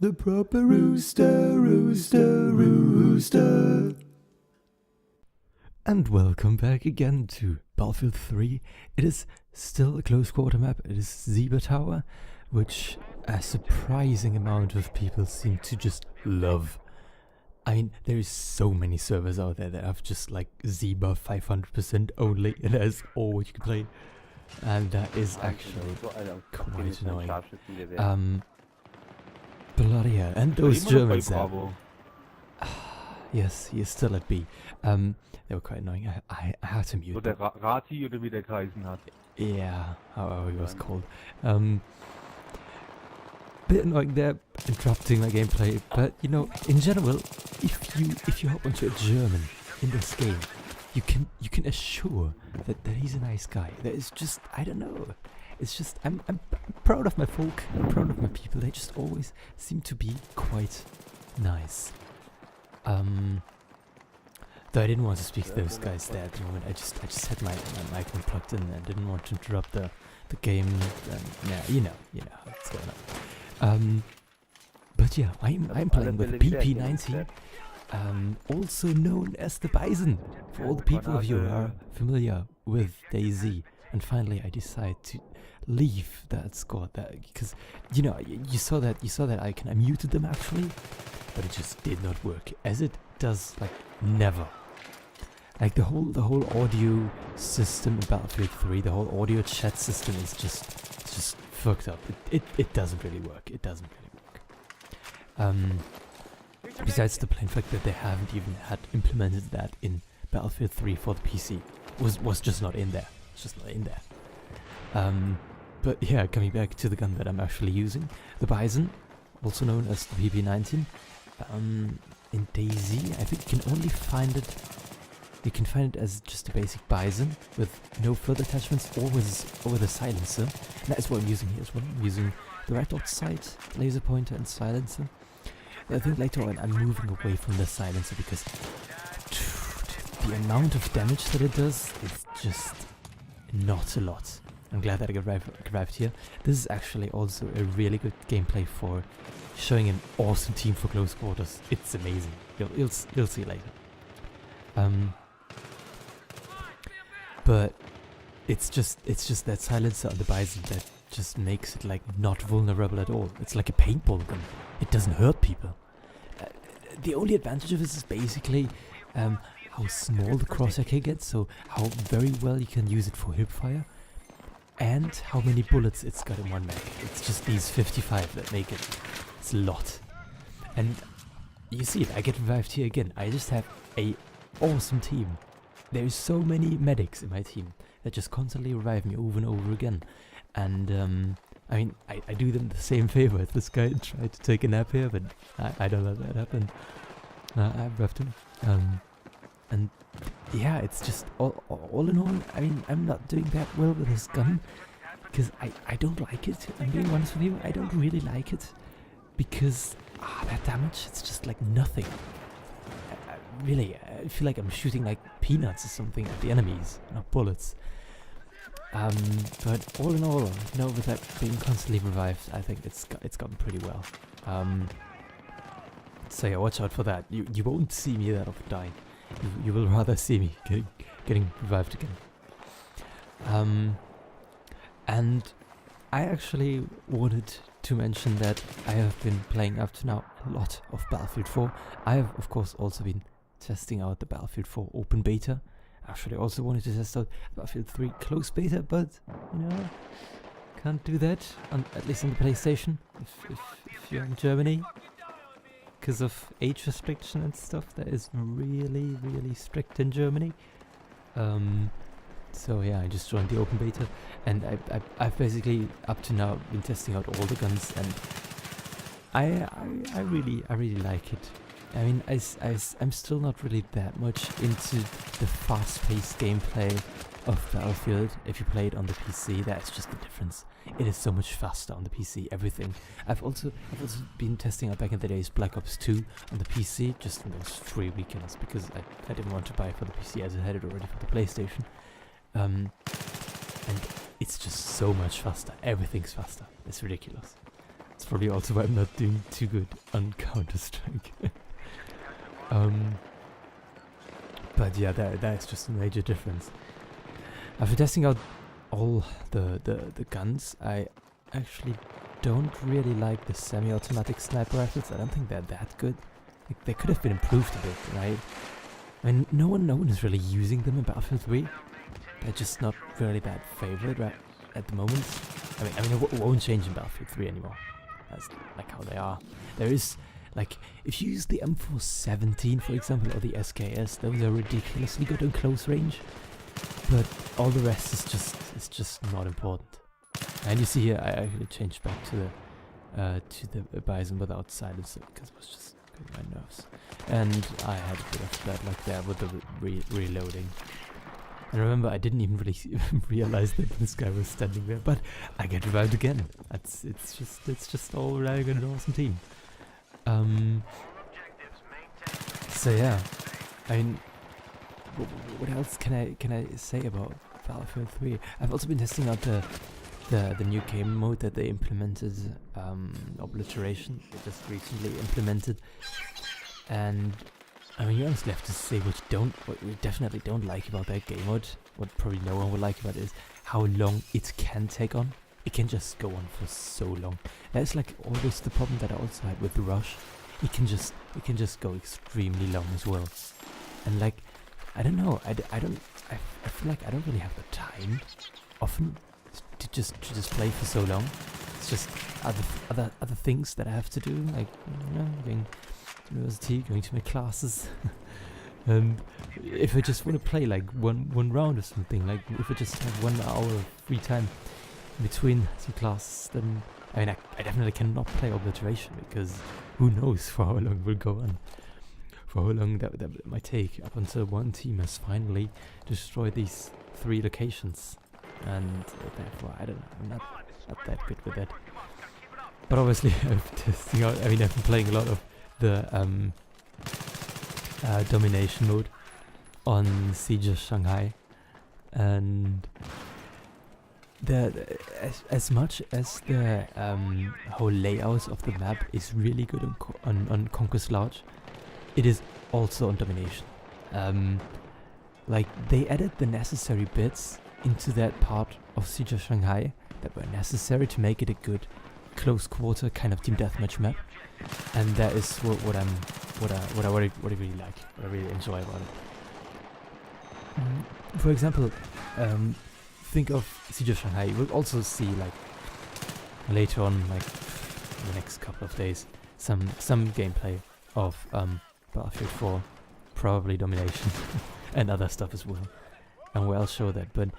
The proper rooster, rooster, rooster. And welcome back again to Battlefield 3. It is still a close quarter map. It is Zebra Tower, which a surprising amount of people seem to just love. I mean, there is so many servers out there that have just like Zebra 500% only, and that is all you can play. And that is actually quite annoying. Bloody hell. And those Germans there. Yes, he is still at B. They were quite annoying. I had to mute So them. der Rati oder wie der geheißen hat. Yeah, however he was called. Bit annoying there, interrupting my gameplay, but you know, in general, if you hop onto a German in this game, you can assure that he's a nice guy. That is just, I don't know. It's just I'm proud of my folk. I'm proud of my people. They just always seem to be quite nice. Though I didn't want to speak to those guys there at the moment. I just had my mic plugged in and didn't want to interrupt the game. Yeah, you know what's going on. But yeah, I'm playing with the PP-19, also known as the Bison, for all the people of you who are familiar with DayZ. And finally, I decide to leave that squad because you know you saw that icon. I muted them actually, but it just did not work, as it does like never. Like the whole audio system in Battlefield 3, the whole audio chat system is just fucked up. It doesn't really work. It doesn't really work. Besides the plain fact that they haven't even had implemented that in Battlefield 3 for the PC, was just not in there. It's just not in there. But yeah, coming back to the gun that I'm actually using, the Bison, also known as the PP-19. In DayZ, I think you can only find it. You can find it as just a basic Bison with no further attachments, or with a silencer. And that is what I'm using here as well. I'm using the red dot sight, laser pointer, and silencer. I think later on I'm moving away from the silencer because the amount of damage that it does is just not a lot. I'm glad that I arrived here. This is actually also a really good gameplay for showing an awesome team for close quarters. It's amazing. You'll see later. But it's just that silencer on the Bison that just makes it like not vulnerable at all. It's like a paintball gun. It doesn't hurt people. The only advantage of this is basically how small the crosshair can get, so how very well you can use it for hipfire, and how many bullets it's got in one mag. It's just these 55 that make it. It's a lot. And you see it, I get revived here again. I just have a awesome team. There's so many medics in my team that just constantly revive me over and over again. And I mean, I do them the same favor. This guy tried to take a nap here, but I don't let that happen. I revved him. And yeah, it's just all in all, I mean, I'm not doing that well with this gun because I don't like it. I'm being honest with you, I don't really like it because that damage, it's just like nothing. Really, I feel like I'm shooting like peanuts or something at the enemies, not bullets. But all in all, you know, with that being constantly revived, I think it's gotten pretty well. So yeah, watch out for that. You won't see me that often dying. You will rather see me getting revived again. And I actually wanted to mention that I have been playing up to now a lot of Battlefield 4. I have, of course, also been testing out the Battlefield 4 open beta. Actually, I also wanted to test out Battlefield 3 closed beta, but you know, can't do that, at least on the PlayStation, if you're in Germany. Because of age restriction and stuff, that is really, really strict in Germany. So yeah, I just joined the open beta, and I've basically up to now been testing out all the guns, and I really like it. I mean, I'm still not really that much into the fast-paced gameplay of Battlefield. If you play it on the PC, that's just the difference. It is so much faster on the PC, everything. I've also been testing out back in the days Black Ops 2 on the PC, just in those free weekends, because I didn't want to buy it for the PC as I had it already for the PlayStation. And it's just so much faster. Everything's faster. It's ridiculous. that's probably also why I'm not doing too good on Counter-Strike. But yeah, that is just a major difference. After testing out all the guns, I actually don't really like the semi-automatic sniper rifles. I don't think they're that good. Like, they could have been improved a bit, right? I mean, no one is really using them in Battlefield 3. They're just not really that favorite right at the moment. I mean, it won't change in Battlefield 3 anymore. That's like how they are. There is, like, if you use the M417, for example, or the SKS, those are ridiculously good on close range. But all the rest is just not important. And you see here, I actually changed back to the Bison without silencer because it was just getting my nerves. And I had a bit of bad luck there with the reloading. And remember, I didn't even really realize that this guy was standing there, but I get revived again. It's just all relying on an awesome team. So yeah, I mean, what else can I say about Battlefield 3? I've also been testing out the new game mode that they implemented, Obliteration. They just recently implemented, and I mean, you honestly have to say what you definitely don't like about that game mode. What probably no one would like about it is how long it can take on. It can just go on for so long. That's like always the problem that I also had with Rush. It can just go extremely long as well. And like, I don't know. I feel like I don't really have the time often to just play for so long. It's just other things that I have to do, like, you know, going to university, going to my classes. And if I just want to play like one round or something, like if I just have 1 hour of free time between some classes, then I mean I definitely cannot play Obliteration, because who knows for how long it will go on, for how long that might take, up until one team has finally destroyed these 3 locations. And therefore, I don't know, I'm not that good with that. But obviously, I've been playing a lot of the domination mode on Siege of Shanghai, and as much as the whole layout of the map is really good on Conquest Large, it is also on domination. Like, they added the necessary bits into that part of Siege of Shanghai that were necessary to make it a good close quarter kind of team deathmatch map, and that is what I really like, what I really enjoy about it. For example, think of Siege of Shanghai. You will also see, like, later on, like in the next couple of days, some gameplay of Battlefield 4, probably domination, and other stuff as well. And we'll show that. But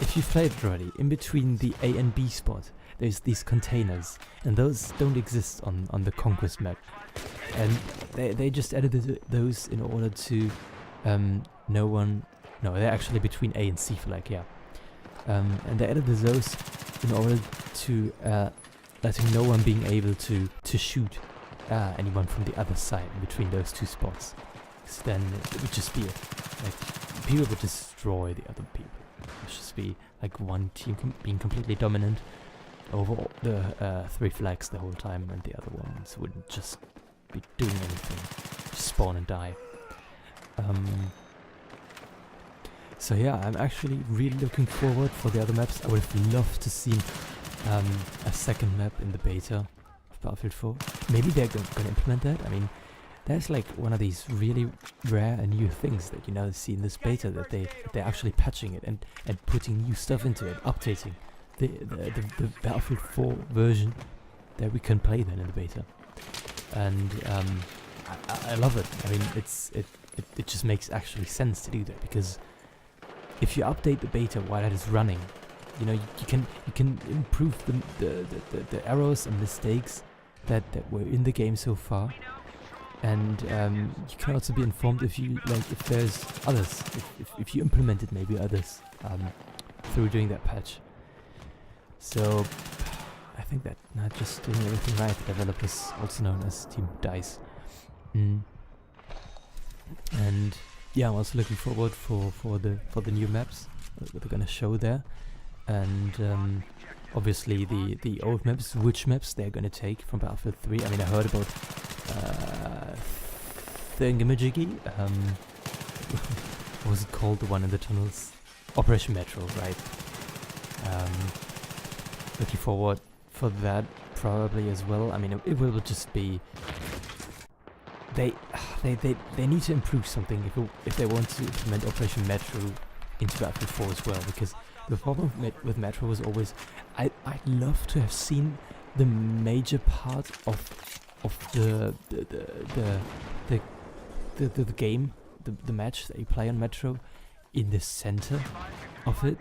if you've played it already, in between the A and B spot, there's these containers, and those don't exist on the Conquest map. And they just added those in order to they're actually between A and C flag, yeah. And they added those in order to letting no one being able to shoot anyone from the other side in between those 2 spots. Because then it would just be like, people would destroy the other people. It would just be like one team being completely dominant over all the 3 flags the whole time, and the other ones wouldn't just be doing anything, just spawn and die. So yeah, I'm actually really looking forward for the other maps. I would have loved to see a second map in the beta of Battlefield 4. Maybe they're going to implement that. I mean, that's like one of these really rare and new things that you now see in this beta, that they're actually patching it and putting new stuff into it, updating the Battlefield 4 version that we can play then in the beta. And I love it. I mean, it just makes actually sense to do that, because if you update the beta while it is running, you know, you can improve the errors and mistakes that were in the game so far. And you can also be informed if there's others, if you implemented maybe others through doing that patch. So I think that not just doing everything right, the developers, also known as Team DICE. And yeah, I'm also looking forward for the new maps that they're gonna show there. And obviously the old maps, which maps they're gonna take from Battlefield 3. I mean, I heard about Thingamajiggy, what was it called, the one in the tunnels? Operation Metro, right? Looking forward for that probably as well. I mean, it will just be... They need to improve something if they want to implement Operation Metro into Battlefield 4 as well, because the problem with Metro was always I'd love to have seen the major part of the game, the match that you play on Metro, in the center of it,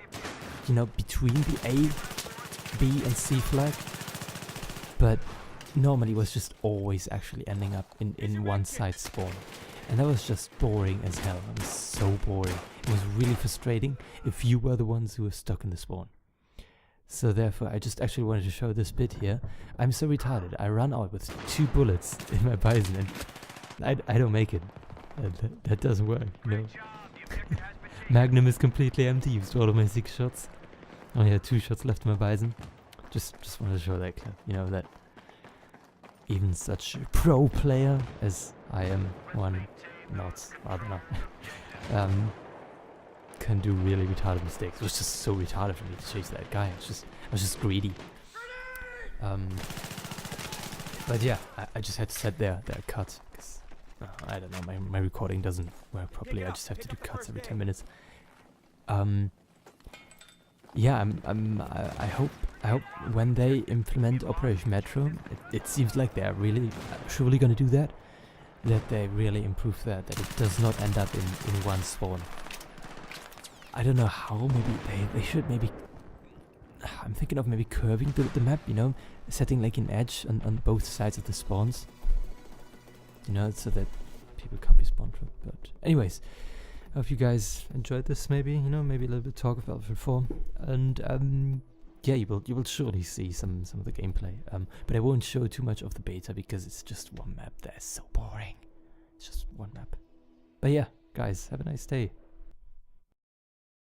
you know, between the A, B and C flag, but normally it was just always actually ending up in one side spawn, and that was just boring as hell. It was so boring. It was really frustrating if you were the ones who were stuck in the spawn. So therefore I just actually wanted to show this bit here. I'm so retarded, I run out with 2 bullets in my Bison and I don't make it. That doesn't work, you know. Magnum is completely empty, used all of my 6 shots. Only had 2 shots left in my Bison. Just wanted to show that clip, you know, that even such a pro player as I am, can do really retarded mistakes. It was just so retarded for me to chase that guy. I was just greedy. But yeah, I just had to set their cut, because I don't know, my recording doesn't work properly. I just have to do cuts every 10 minutes. Yeah, I hope when they implement Operation Metro, it seems like they're really surely gonna do that. That they really improve that it does not end up in one spawn. I don't know how. Maybe they should maybe. I'm thinking of maybe curving the map, you know, setting like an edge on both sides of the spawns. You know, so that people can't be spawned from. But anyways, I hope you guys enjoyed this. Maybe, you know, maybe a little bit talk of Battlefield 4, and yeah, you will surely see some of the gameplay. But I won't show too much of the beta because it's just one map that is so boring. It's just one map. But yeah, guys, have a nice day.